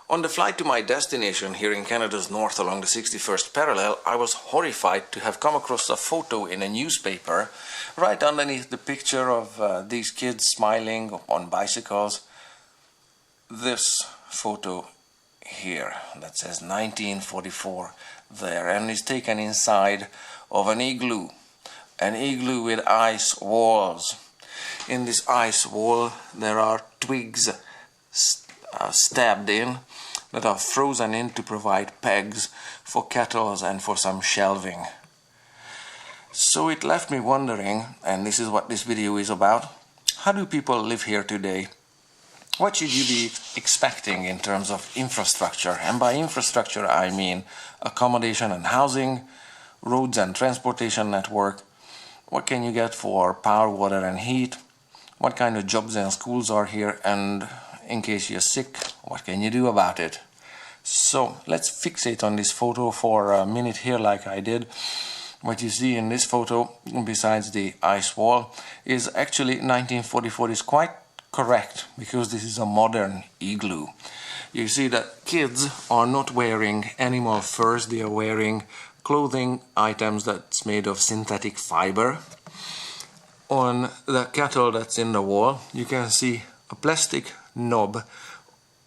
On the flight to my destination here in Canada's north along the 61st parallel, I was horrified to have come across a photo in a newspaper right underneath the picture of these kids smiling on bicycles. This photo here that says 1944 there, and is taken inside of an igloo with ice walls. In this ice wall there are twigs stabbed in that are frozen in to provide pegs for kettles and for some shelving. So it left me wondering, and this is what this video is about: how do people live here today? What should you be expecting in terms of infrastructure? And by infrastructure I mean accommodation and housing, roads and transportation network. What can you get for power, water and heat? What kind of jobs and schools are here? And in case you're sick, what can you do about it? So let's fixate on this photo for a minute here like I did. What you see in this photo, besides the ice wall, is actually 1944 is quite correct, because this is a modern igloo. You see that kids are not wearing animal furs, they are wearing clothing items that's made of synthetic fiber. On the kettle that's in the wall, you can see a plastic knob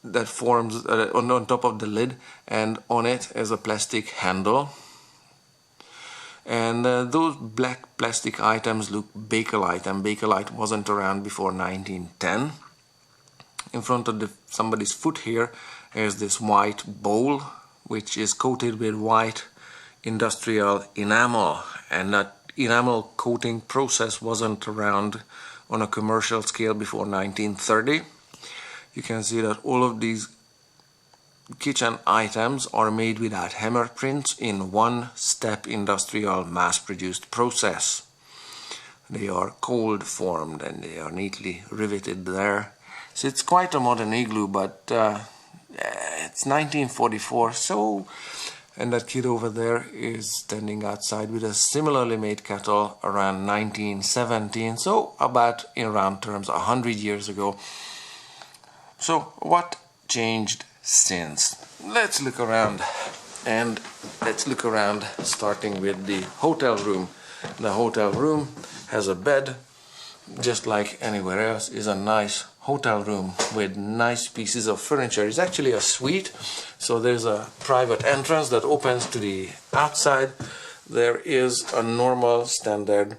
that forms on top of the lid, and on it is a plastic handle. And those black plastic items look Bakelite, and Bakelite wasn't around before 1910. In front of somebody's foot here is this white bowl, which is coated with white industrial enamel, and that enamel coating process wasn't around on a commercial scale before 1930. You can see that all of these kitchen items are made without hammer prints in one-step industrial mass-produced process. They are cold formed and they are neatly riveted there. So it's quite a modern igloo, but it's 1944, so... And that kid over there is standing outside with a similarly made kettle around 1917, so about, in round terms, 100 years ago. So what changed since? Let's look around, and let's look around starting with the hotel room. The hotel room has a bed, just like anywhere else. Is a nice hotel room with nice pieces of furniture. It's actually a suite, so there's a private entrance that opens to the outside. There is a normal standard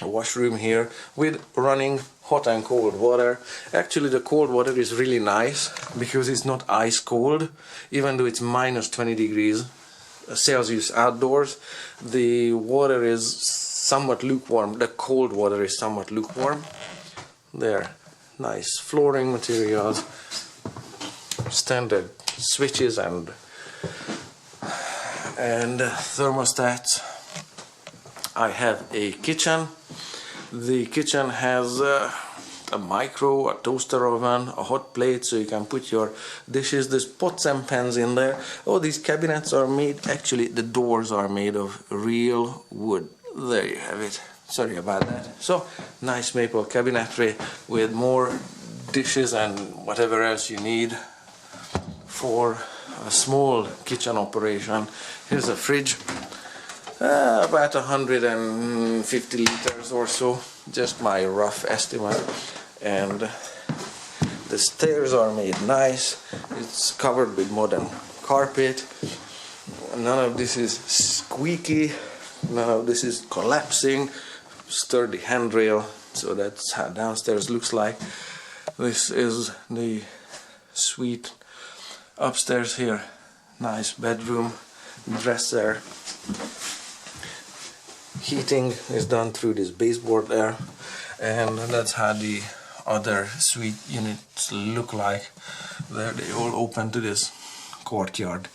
washroom here with running hot and cold water. Actually the cold water is really nice because it's not ice cold, even though it's minus 20 degrees Celsius outdoors. The water is somewhat lukewarm. The cold water is somewhat lukewarm. There, nice flooring materials, standard switches and thermostats. I have a kitchen. The kitchen has a micro, a toaster oven, a hot plate, so you can put your dishes. There's pots and pans in there. Oh, these cabinets are made, actually the doors are made of real wood. There you have it. Sorry about that. So, nice maple cabinetry with more dishes and whatever else you need for a small kitchen operation. Here's a fridge, about 150 liters or so, just my rough estimate. And the stairs are made nice. It's covered with modern carpet. None of this is squeaky. None of this is collapsing. Sturdy handrail, so that's how downstairs looks like. This is the suite upstairs here. Nice bedroom, dresser. Heating is done through this baseboard there, and that's how the other suite units look like. There, they all open to this courtyard.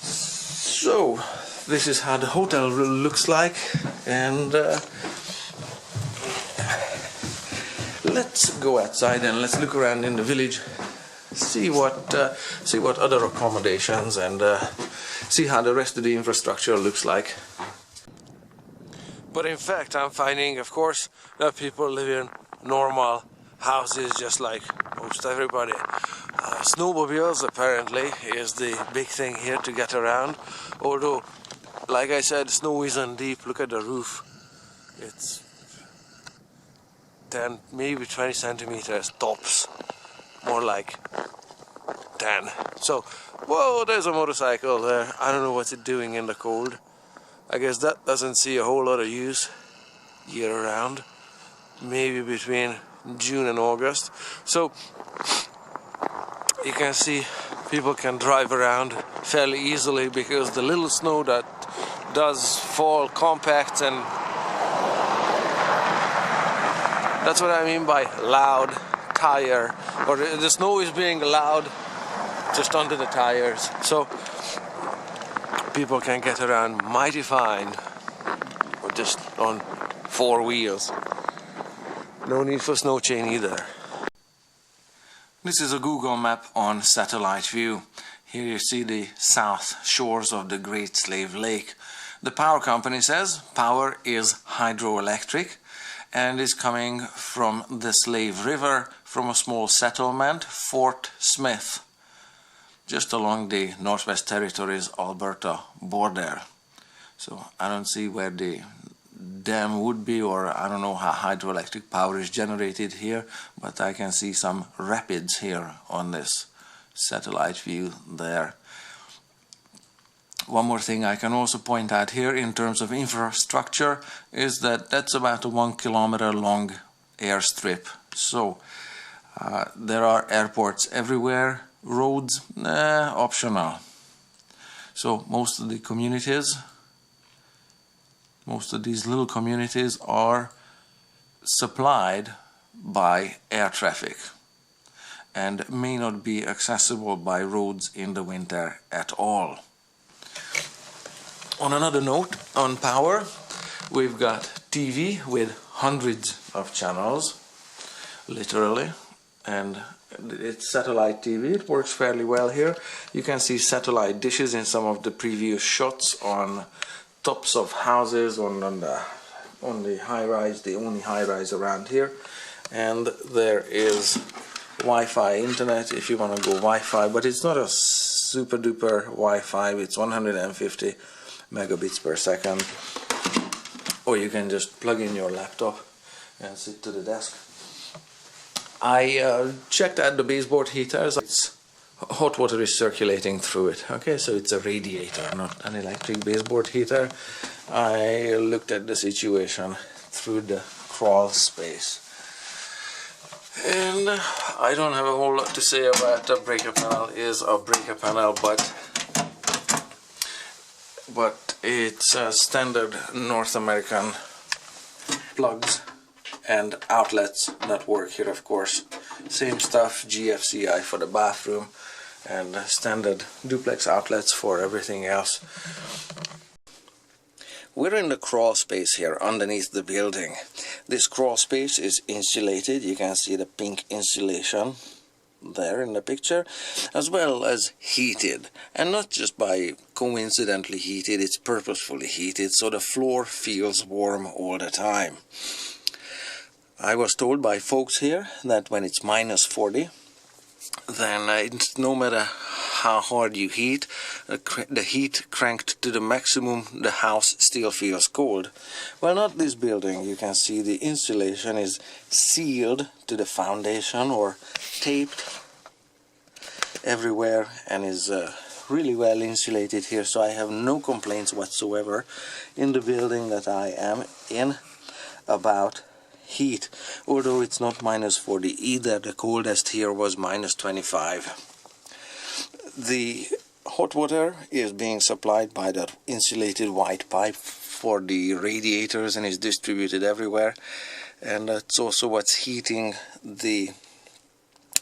So this is how the hotel room looks like, and let's go outside and let's look around in the village, see what other accommodations, and see how the rest of the infrastructure looks like. But in fact, I'm finding, of course, that people live in normal houses just like most everybody. Snowmobiles apparently is the big thing here to get around, although like I said, snow isn't deep. Look at the roof, it's 10, maybe 20 centimeters tops, more like 10. So, whoa, there's a motorcycle there. I don't know what's it doing in the cold. I guess that doesn't see a whole lot of use year round, maybe between June and August. So you can see people can drive around fairly easily because the little snow that does fall compacts, and that's what I mean by loud tire, or the snow is being allowed just under the tires, so people can get around mighty fine just on 4 wheels. No need for snow chain either. This is a Google map on satellite view. Here you see the south shores of the Great Slave Lake. The power company says power is hydroelectric and is coming from the Slave River from a small settlement, Fort Smith, just along the Northwest Territories Alberta border. So I don't see where the dam would be, or I don't know how hydroelectric power is generated here, but I can see some rapids here on this satellite view there. One more thing I can also point out here in terms of infrastructure is that that's about a 1 kilometer long airstrip. So there are airports everywhere, roads optional. So most of the communities, most of these little communities are supplied by air traffic and may not be accessible by roads in the winter at all. On another note, on power, we've got TV with hundreds of channels, literally, and it's satellite TV. It works fairly well here. You can see satellite dishes in some of the previous shots on tops of houses, on the high-rise, the only high-rise around here. And there is Wi-Fi internet if you want to go Wi-Fi, but it's not a super duper Wi-Fi. It's 150 megabits per second, or you can just plug in your laptop and sit to the desk. I checked out the baseboard heaters. It's hot water is circulating through it. Okay, so it's a radiator, not an electric baseboard heater. I looked at the situation through the crawl space, and I don't have a whole lot to say about the breaker panel. It is a breaker panel, but it's standard North American plugs and outlets that work here, of course. Same stuff, GFCI for the bathroom, and standard duplex outlets for everything else. We're in the crawl space here underneath the building. This crawl space is insulated. You can see the pink insulation there in the picture, as well as heated, and not just by coincidentally heated, it's purposefully heated, so the floor feels warm all the time. I was told by folks here that when it's minus 40, then no matter how hard you heat, the heat cranked to the maximum, the house still feels cold. Well, not this building. You can see the insulation is sealed to the foundation or taped everywhere, and is really well insulated here, so I have no complaints whatsoever in the building that I am in about heat, although it's not minus 40 either. The coldest here was minus 25. The hot water is being supplied by that insulated white pipe for the radiators and is distributed everywhere, and that's also what's heating the...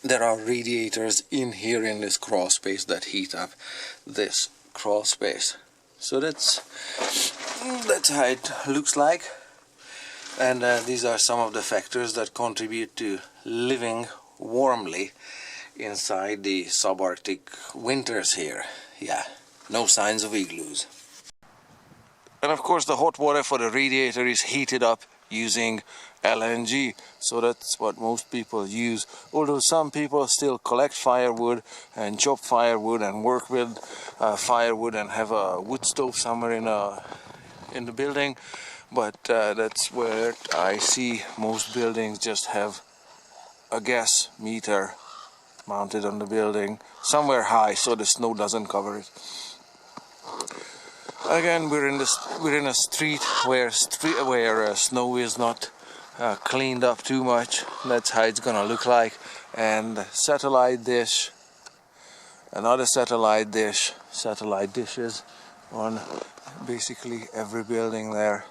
There are radiators in here in this crawl space that heat up this crawl space. So that's how it looks like. And these are some of the factors that contribute to living warmly inside the subarctic winters here. Yeah, no signs of igloos. And of course the hot water for the radiator is heated up using LNG. So that's what most people use, although some people still collect firewood and chop firewood and work with firewood and have a wood stove somewhere in the building. But that's where I see most buildings just have a gas meter mounted on the building somewhere high so the snow doesn't cover it. Again, we're in a street where snow is not cleaned up too much. That's how it's gonna look like. And satellite dish, another satellite dishes on basically every building there.